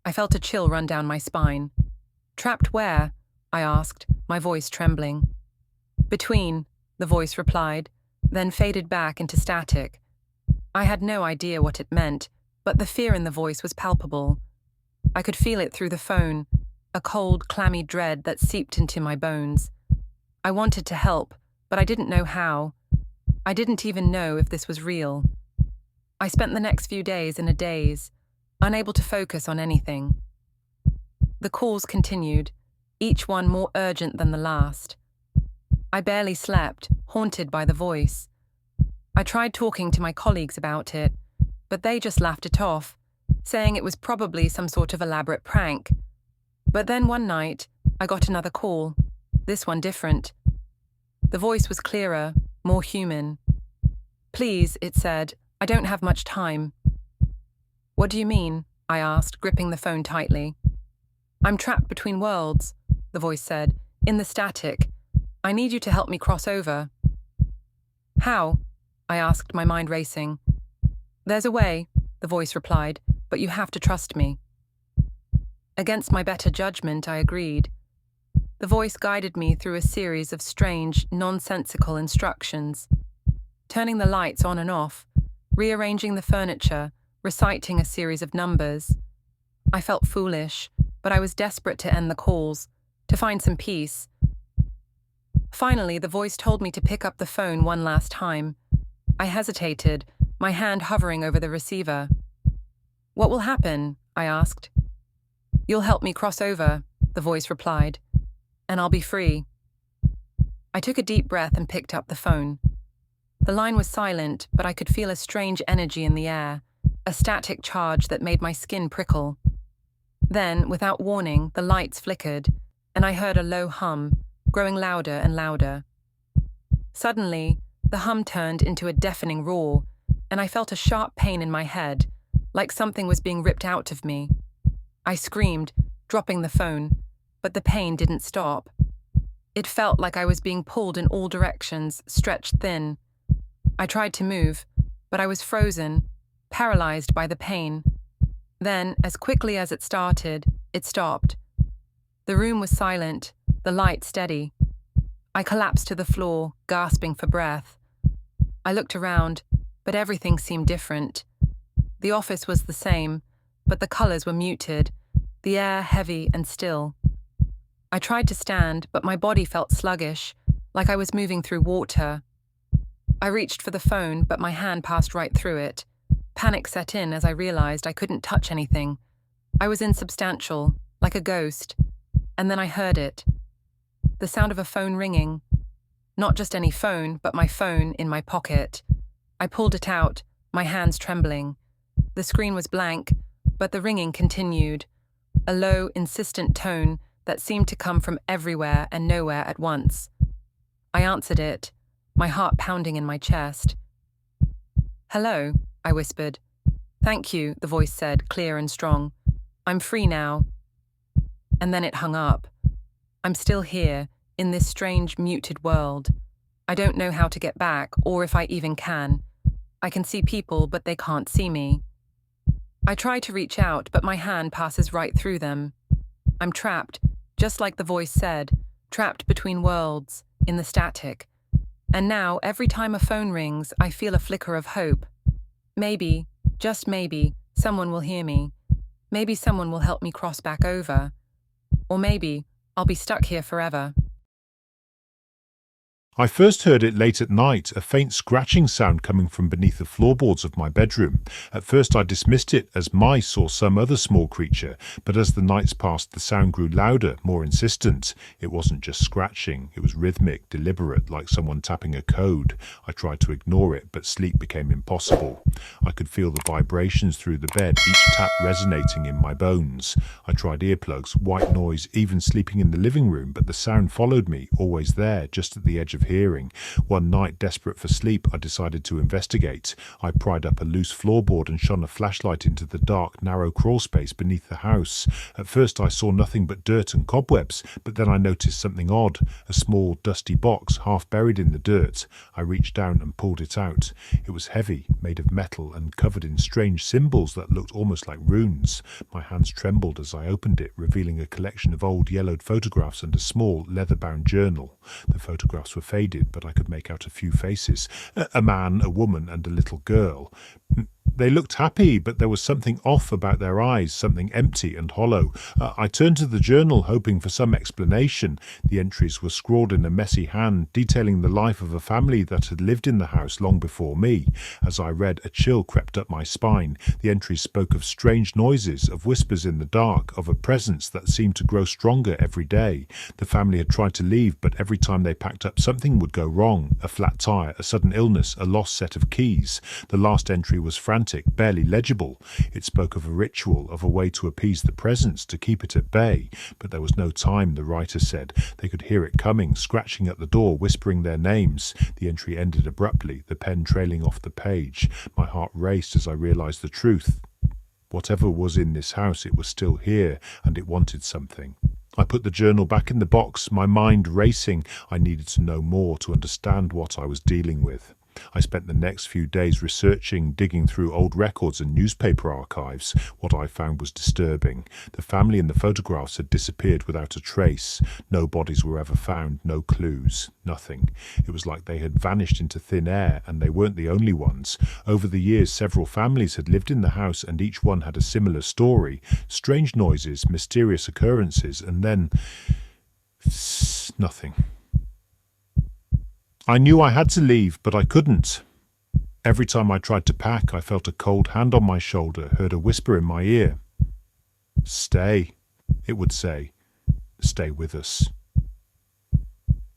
I felt a chill run down my spine. Trapped where? I asked, my voice trembling. Between, the voice replied, then faded back into static. I had no idea what it meant, but the fear in the voice was palpable. I could feel it through the phone, a cold, clammy dread that seeped into my bones. I wanted to help, but I didn't know how. I didn't even know if this was real. I spent the next few days in a daze, unable to focus on anything. The calls continued, each one more urgent than the last. I barely slept, haunted by the voice. I tried talking to my colleagues about it, but they just laughed it off, saying it was probably some sort of elaborate prank. But then one night, I got another call, this one different. The voice was clearer, more human. Please, it said, I don't have much time. What do you mean? I asked, gripping the phone tightly. I'm trapped between worlds, the voice said, in the static. I need you to help me cross over. How? I asked, my mind racing. There's a way, the voice replied, but you have to trust me. Against my better judgment, I agreed. The voice guided me through a series of strange, nonsensical instructions. Turning the lights on and off, rearranging the furniture, reciting a series of numbers. I felt foolish, but I was desperate to end the calls, to find some peace. Finally, the voice told me to pick up the phone one last time. I hesitated, my hand hovering over the receiver. What will happen? I asked. You'll help me cross over, the voice replied, and I'll be free. I took a deep breath and picked up the phone. The line was silent, but I could feel a strange energy in the air, a static charge that made my skin prickle. Then, without warning, the lights flickered, and I heard a low hum, growing louder and louder. Suddenly, the hum turned into a deafening roar, and I felt a sharp pain in my head, like something was being ripped out of me. I screamed, dropping the phone, but the pain didn't stop. It felt like I was being pulled in all directions, stretched thin. I tried to move, but I was frozen, paralyzed by the pain. Then, as quickly as it started, it stopped. The room was silent, the light steady. I collapsed to the floor, gasping for breath. I looked around, but everything seemed different. The office was the same, but the colors were muted, the air heavy and still. I tried to stand, but my body felt sluggish, like I was moving through water. I reached for the phone, but my hand passed right through it. Panic set in as I realized I couldn't touch anything. I was insubstantial, like a ghost. And then I heard it. The sound of a phone ringing. Not just any phone, but my phone in my pocket. I pulled it out, my hands trembling. The screen was blank, but the ringing continued. A low, insistent tone that seemed to come from everywhere and nowhere at once. I answered it, my heart pounding in my chest. Hello, I whispered. Thank you, the voice said, clear and strong. I'm free now. And then it hung up. I'm still here, in this strange, muted world. I don't know how to get back, or if I even can. I can see people, but they can't see me. I try to reach out, but my hand passes right through them. I'm trapped, just like the voice said, trapped between worlds, in the static. And now, every time a phone rings, I feel a flicker of hope. Maybe, just maybe, someone will hear me. Maybe someone will help me cross back over. Or maybe I'll be stuck here forever. I first heard it late at night, a faint scratching sound coming from beneath the floorboards of my bedroom. At first I dismissed it as mice or some other small creature, but as the nights passed the sound grew louder, more insistent. It wasn't just scratching, it was rhythmic, deliberate, like someone tapping a code. I tried to ignore it, but sleep became impossible. I could feel the vibrations through the bed, each tap resonating in my bones. I tried earplugs, white noise, even sleeping in the living room, but the sound followed me, always there, just at the edge of of hearing. One night, desperate for sleep, I decided to investigate. I pried up a loose floorboard and shone a flashlight into the dark, narrow crawl space beneath the house. At first I saw nothing but dirt and cobwebs, but then I noticed something odd, a small, dusty box half buried in the dirt. I reached down and pulled it out. It was heavy, made of metal and covered in strange symbols that looked almost like runes. My hands trembled as I opened it, revealing a collection of old yellowed photographs and a small leather-bound journal. The photographs were faded, but I could make out a few faces. A man, a woman, and a little girl. They looked happy, but there was something off about their eyes, something empty and hollow. I turned to the journal, hoping for some explanation. The entries were scrawled in a messy hand, detailing the life of a family that had lived in the house long before me. As I read, a chill crept up my spine. The entries spoke of strange noises, of whispers in the dark, of a presence that seemed to grow stronger every day. The family had tried to leave, but every time they packed up, something would go wrong. A flat tire, a sudden illness, a lost set of keys. The last entry was frantic, barely legible. It spoke of a ritual, of a way to appease the presence, to keep it at bay. But there was no time, the writer said. They could hear it coming, scratching at the door, whispering their names. The entry ended abruptly, the pen trailing off the page. My heart raced as I realized the truth. Whatever was in this house, it was still here, and it wanted something. I put the journal back in the box, my mind racing. I needed to know more to understand what I was dealing with. I spent the next few days researching, digging through old records and newspaper archives. What I found was disturbing. The family in the photographs had disappeared without a trace. No bodies were ever found, no clues, nothing. It was like they had vanished into thin air, and they weren't the only ones. Over the years, several families had lived in the house, and each one had a similar story. Strange noises, mysterious occurrences, and then nothing. I knew I had to leave, but I couldn't. Every time I tried to pack, I felt a cold hand on my shoulder, heard a whisper in my ear. "Stay," it would say. "Stay with us."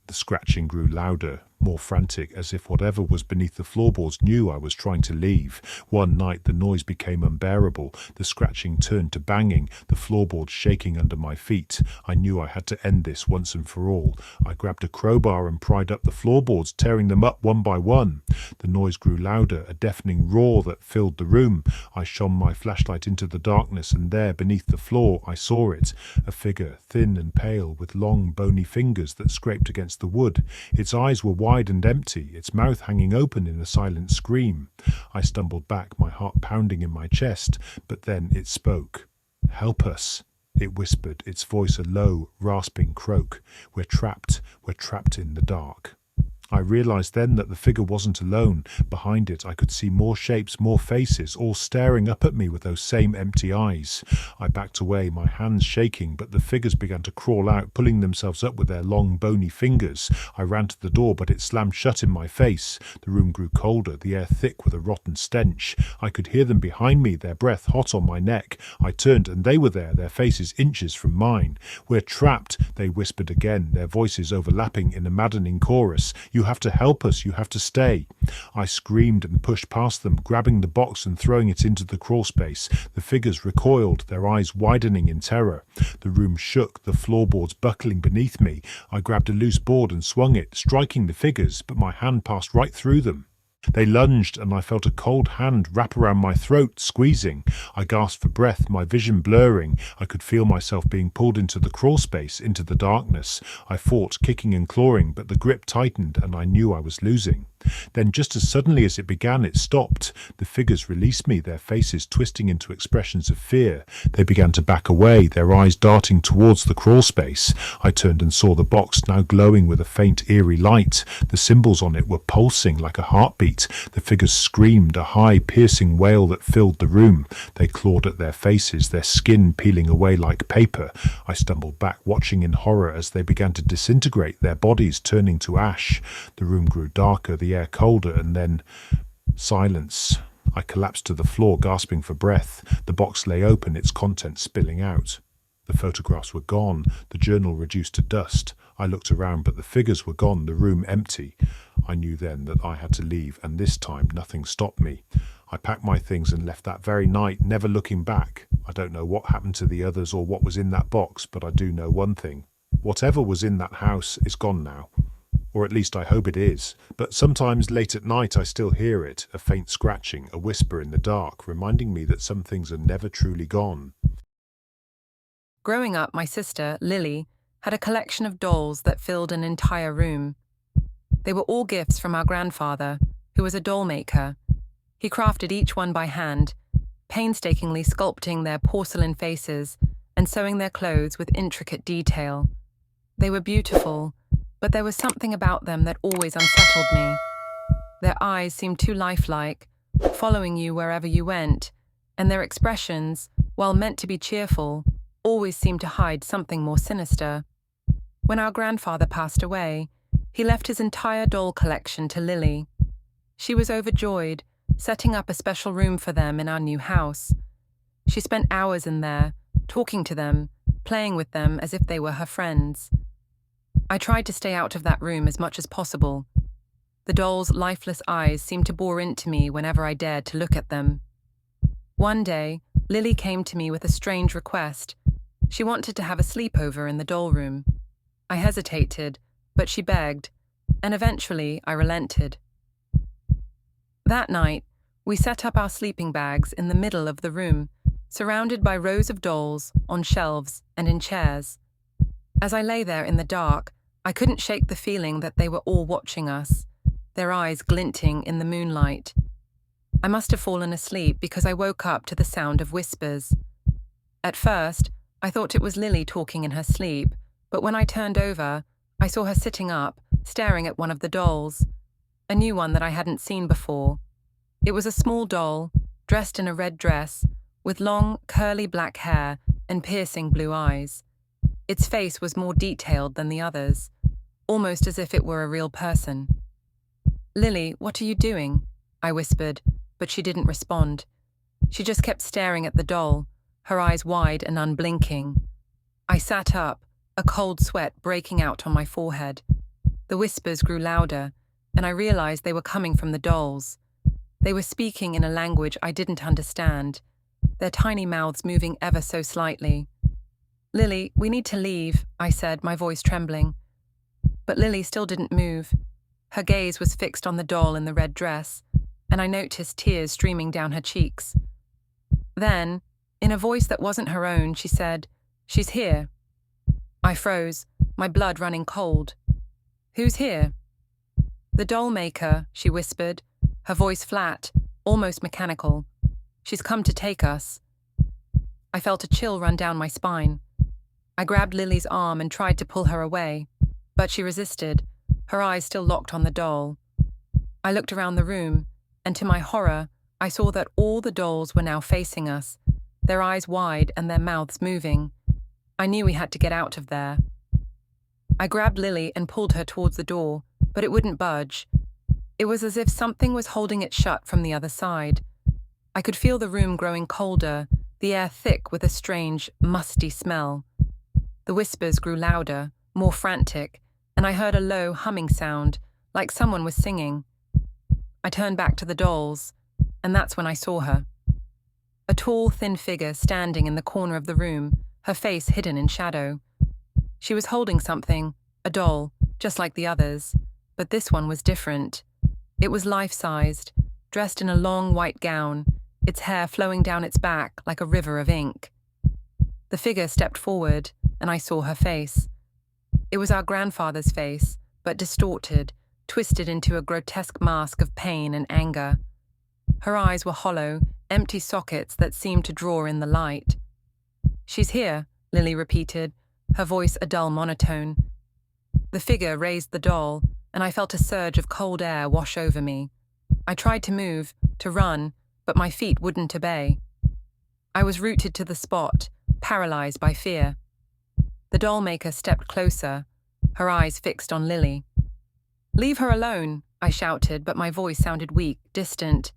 The scratching grew louder, more frantic, as if whatever was beneath the floorboards knew I was trying to leave. One night the noise became unbearable. The scratching turned to banging, the floorboards shaking under my feet. I knew I had to end this once and for all. I grabbed a crowbar and pried up the floorboards, tearing them up one by one. The noise grew louder, a deafening roar that filled the room. I shone my flashlight into the darkness, and there, beneath the floor, I saw it. A figure, thin and pale, with long, bony fingers that scraped against the wood. Its eyes were wide and empty, its mouth hanging open in a silent scream. I stumbled back, my heart pounding in my chest, but then it spoke. "Help us," it whispered, its voice a low, rasping croak. We're trapped in the dark." I realized then that the figure wasn't alone. Behind it I could see more shapes, more faces, all staring up at me with those same empty eyes. I backed away, my hands shaking, but the figures began to crawl out, pulling themselves up with their long, bony fingers. I ran to the door, but it slammed shut in my face. The room grew colder, the air thick with a rotten stench. I could hear them behind me, their breath hot on my neck. I turned, and they were there, their faces inches from mine. "We're trapped," they whispered again, their voices overlapping in a maddening chorus. "You have to help us, you have to stay." I screamed and pushed past them, grabbing the box and throwing it into the crawl space. The figures recoiled, their eyes widening in terror. The room shook, the floorboards buckling beneath me. I grabbed a loose board and swung it, striking the figures, but my hand passed right through them. They lunged, and I felt a cold hand wrap around my throat, squeezing. I gasped for breath, my vision blurring. I could feel myself being pulled into the crawl space, into the darkness. I fought, kicking and clawing, but the grip tightened, and I knew I was losing. Then, just as suddenly as it began, it stopped. The figures released me, their faces twisting into expressions of fear. They began to back away, their eyes darting towards the crawl space. I turned and saw the box, now glowing with a faint, eerie light. The symbols on it were pulsing like a heartbeat. The figures screamed, a high, piercing wail that filled the room. They clawed at their faces, their skin peeling away like paper. I stumbled back, watching in horror as they began to disintegrate, their bodies turning to ash. The room grew darker, the air colder, and then silence. I collapsed to the floor, gasping for breath. The box lay open, its contents spilling out. The photographs were gone, the journal reduced to dust. I looked around, but the figures were gone, the room empty. I knew then that I had to leave, and this time nothing stopped me. I packed my things and left that very night, never looking back. I don't know what happened to the others or what was in that box, but I do know one thing. Whatever was in that house is gone now. or at least I hope it is, but sometimes late at night I still hear it, a faint scratching, a whisper in the dark, reminding me that some things are never truly gone. Growing up, my sister, Lily, had a collection of dolls that filled an entire room. They were all gifts from our grandfather, who was a dollmaker. He crafted each one by hand, painstakingly sculpting their porcelain faces and sewing their clothes with intricate detail. They were beautiful, but there was something about them that always unsettled me. Their eyes seemed too lifelike, following you wherever you went, and their expressions, while meant to be cheerful, always seemed to hide something more sinister. When our grandfather passed away, he left his entire doll collection to Lily. She was overjoyed, setting up a special room for them in our new house. She spent hours in there, talking to them, playing with them as if they were her friends. I tried to stay out of that room as much as possible. The doll's lifeless eyes seemed to bore into me whenever I dared to look at them. One day, Lily came to me with a strange request. She wanted to have a sleepover in the doll room. I hesitated, but she begged, and eventually I relented. That night, we set up our sleeping bags in the middle of the room, surrounded by rows of dolls, on shelves and in chairs. As I lay there in the dark, I couldn't shake the feeling that they were all watching us, their eyes glinting in the moonlight. I must have fallen asleep because I woke up to the sound of whispers. At first, I thought it was Lily talking in her sleep, but when I turned over, I saw her sitting up, staring at one of the dolls, a new one that I hadn't seen before. It was a small doll, dressed in a red dress, with long, curly black hair and piercing blue eyes. Its face was more detailed than the others, almost as if it were a real person. "Lily, what are you doing?" I whispered, but she didn't respond. She just kept staring at the doll, her eyes wide and unblinking. I sat up, a cold sweat breaking out on my forehead. The whispers grew louder, and I realized they were coming from the dolls. They were speaking in a language I didn't understand, their tiny mouths moving ever so slightly. "Lily, we need to leave," I said, my voice trembling. But Lily still didn't move. Her gaze was fixed on the doll in the red dress, and I noticed tears streaming down her cheeks. Then, in a voice that wasn't her own, she said, "She's here." I froze, my blood running cold. "Who's here?" "The Dollmaker," she whispered, her voice flat, almost mechanical. "She's come to take us." I felt a chill run down my spine. I grabbed Lily's arm and tried to pull her away, but she resisted, her eyes still locked on the doll. I looked around the room, and to my horror, I saw that all the dolls were now facing us, their eyes wide and their mouths moving. I knew we had to get out of there. I grabbed Lily and pulled her towards the door, but it wouldn't budge. It was as if something was holding it shut from the other side. I could feel the room growing colder, the air thick with a strange, musty smell. The whispers grew louder, more frantic, and I heard a low humming sound, like someone was singing. I turned back to the dolls, and that's when I saw her. A tall, thin figure standing in the corner of the room, her face hidden in shadow. She was holding something, a doll, just like the others, but this one was different. It was life-sized, dressed in a long white gown, its hair flowing down its back like a river of ink. The figure stepped forward, and I saw her face. It was our grandfather's face, but distorted, twisted into a grotesque mask of pain and anger. Her eyes were hollow, empty sockets that seemed to draw in the light. "She's here," Lily repeated, her voice a dull monotone. The figure raised the doll, and I felt a surge of cold air wash over me. I tried to move, to run, but my feet wouldn't obey. I was rooted to the spot, paralyzed by fear. The dollmaker stepped closer, her eyes fixed on Lily. "Leave her alone," I shouted, but my voice sounded weak, distant.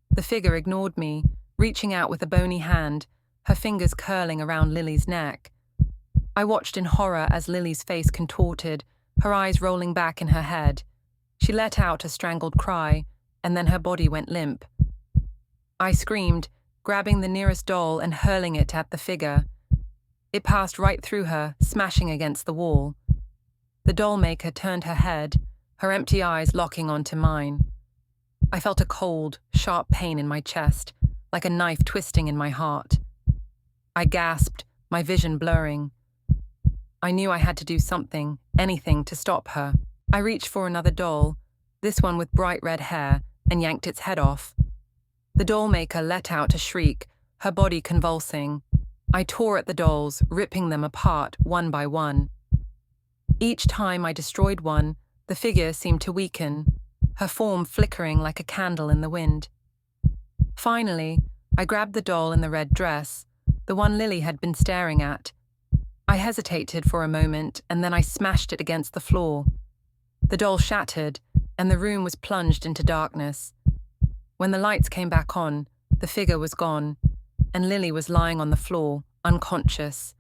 The figure ignored me, reaching out with a bony hand, her fingers curling around Lily's neck. I watched in horror as Lily's face contorted, her eyes rolling back in her head. She let out a strangled cry, and then her body went limp. I screamed, grabbing the nearest doll and hurling it at the figure. It passed right through her, smashing against the wall. The Dollmaker turned her head, her empty eyes locking onto mine. I felt a cold, sharp pain in my chest, like a knife twisting in my heart. I gasped, my vision blurring. I knew I had to do something, anything, to stop her. I reached for another doll, this one with bright red hair, and yanked its head off. The Dollmaker let out a shriek, her body convulsing. I tore at the dolls, ripping them apart one by one. Each time I destroyed one, the figure seemed to weaken, her form flickering like a candle in the wind. Finally, I grabbed the doll in the red dress, the one Lily had been staring at. I hesitated for a moment, and then I smashed it against the floor. The doll shattered, and the room was plunged into darkness. When the lights came back on, the figure was gone, and Lily was lying on the floor, unconscious.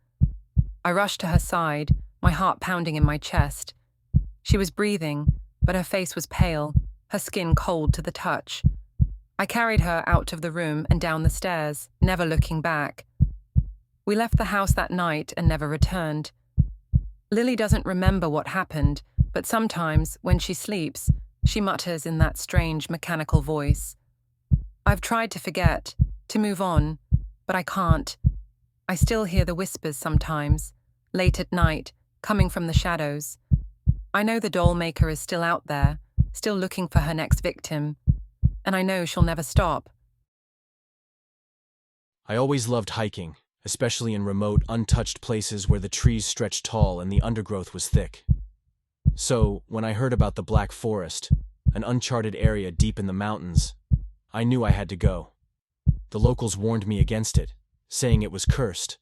I rushed to her side, my heart pounding in my chest. She was breathing, but her face was pale, her skin cold to the touch. I carried her out of the room and down the stairs, never looking back. We left the house that night and never returned. Lily doesn't remember what happened, but sometimes, when she sleeps, she mutters in that strange mechanical voice. I've tried to forget, to move on, but I can't. I still hear the whispers sometimes, late at night, coming from the shadows. I know the Dollmaker is still out there, still looking for her next victim, and I know she'll never stop. I always loved hiking, especially in remote, untouched places where the trees stretched tall and the undergrowth was thick. So, when I heard about the Black Forest, an uncharted area deep in the mountains, I knew I had to go. The locals warned me against it, saying it was cursed,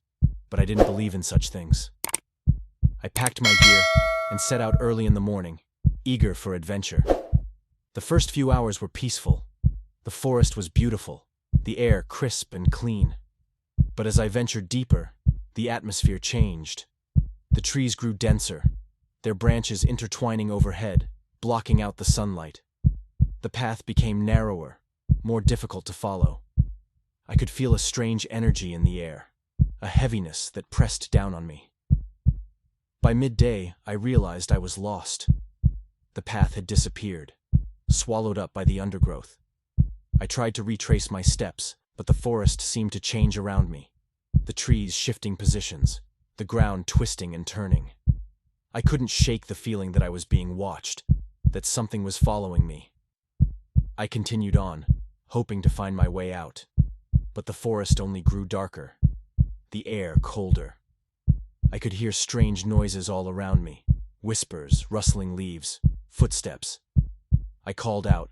but I didn't believe in such things. I packed my gear and set out early in the morning, eager for adventure. The first few hours were peaceful. The forest was beautiful, the air crisp and clean. But as I ventured deeper, the atmosphere changed. The trees grew denser, their branches intertwining overhead, blocking out the sunlight. The path became narrower, more difficult to follow. I could feel a strange energy in the air, a heaviness that pressed down on me. By midday, I realized I was lost. The path had disappeared, swallowed up by the undergrowth. I tried to retrace my steps, but the forest seemed to change around me, the trees shifting positions, the ground twisting and turning. I couldn't shake the feeling that I was being watched, that something was following me. I continued on, hoping to find my way out, but the forest only grew darker, the air colder. I could hear strange noises all around me, whispers, rustling leaves, footsteps. I called out,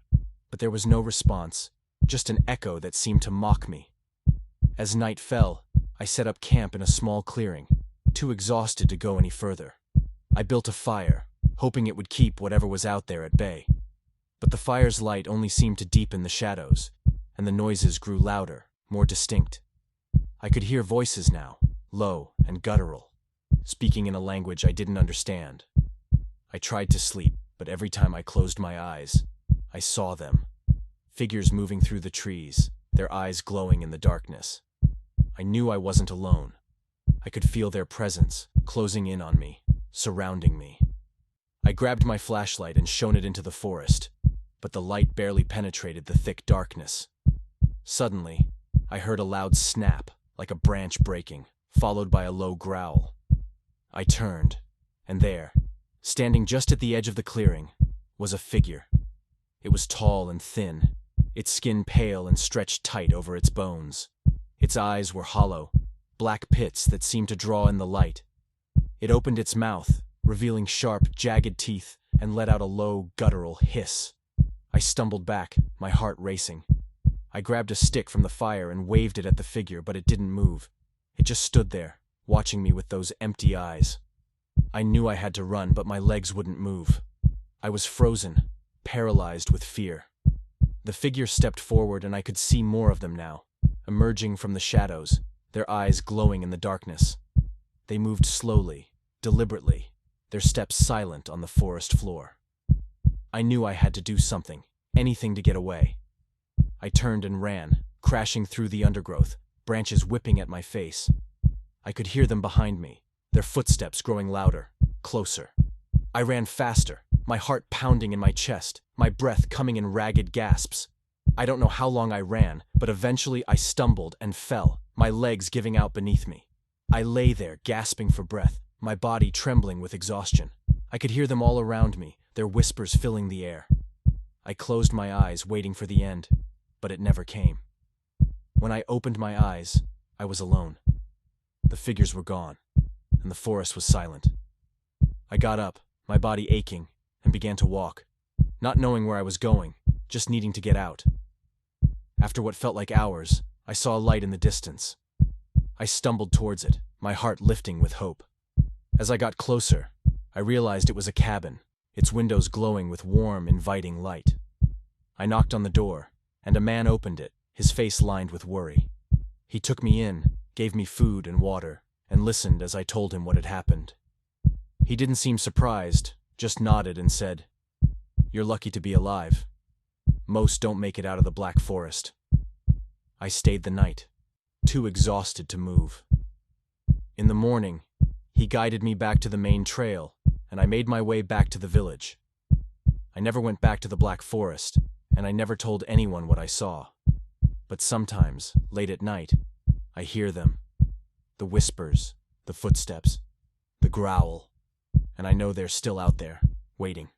but there was no response, just an echo that seemed to mock me. As night fell, I set up camp in a small clearing, too exhausted to go any further. I built a fire, hoping it would keep whatever was out there at bay. But the fire's light only seemed to deepen the shadows, and the noises grew louder, more distinct. I could hear voices now, low and guttural, speaking in a language I didn't understand. I tried to sleep, but every time I closed my eyes, I saw them. Figures moving through the trees, their eyes glowing in the darkness. I knew I wasn't alone. I could feel their presence, closing in on me, surrounding me. I grabbed my flashlight and shone it into the forest, but the light barely penetrated the thick darkness. Suddenly, I heard a loud snap, like a branch breaking, followed by a low growl. I turned, and there, standing just at the edge of the clearing, was a figure. It was tall and thin, its skin pale and stretched tight over its bones. Its eyes were hollow, black pits that seemed to draw in the light. It opened its mouth, revealing sharp, jagged teeth, and let out a low, guttural hiss. I stumbled back, my heart racing. I grabbed a stick from the fire and waved it at the figure, but it didn't move. It just stood there, watching me with those empty eyes. I knew I had to run, but my legs wouldn't move. I was frozen, paralyzed with fear. The figure stepped forward, and I could see more of them now, emerging from the shadows, their eyes glowing in the darkness. They moved slowly, deliberately, their steps silent on the forest floor. I knew I had to do something, anything to get away. I turned and ran, crashing through the undergrowth, branches whipping at my face. I could hear them behind me, their footsteps growing louder, closer. I ran faster, my heart pounding in my chest, my breath coming in ragged gasps. I don't know how long I ran, but eventually I stumbled and fell, my legs giving out beneath me. I lay there, gasping for breath, my body trembling with exhaustion. I could hear them all around me, their whispers filling the air. I closed my eyes, waiting for the end, but it never came. When I opened my eyes, I was alone. The figures were gone, and the forest was silent. I got up, my body aching, and began to walk, not knowing where I was going, just needing to get out. After what felt like hours, I saw a light in the distance. I stumbled towards it, my heart lifting with hope. As I got closer, I realized it was a cabin, its windows glowing with warm, inviting light. I knocked on the door, and a man opened it, his face lined with worry. He took me in, gave me food and water, and listened as I told him what had happened. He didn't seem surprised, just nodded and said, "You're lucky to be alive. Most don't make it out of the Black Forest." I stayed the night, too exhausted to move. In the morning, he guided me back to the main trail, and I made my way back to the village. I never went back to the Black Forest, and I never told anyone what I saw. But sometimes, late at night, I hear them. The whispers, the footsteps, the growl, and I know they're still out there, waiting.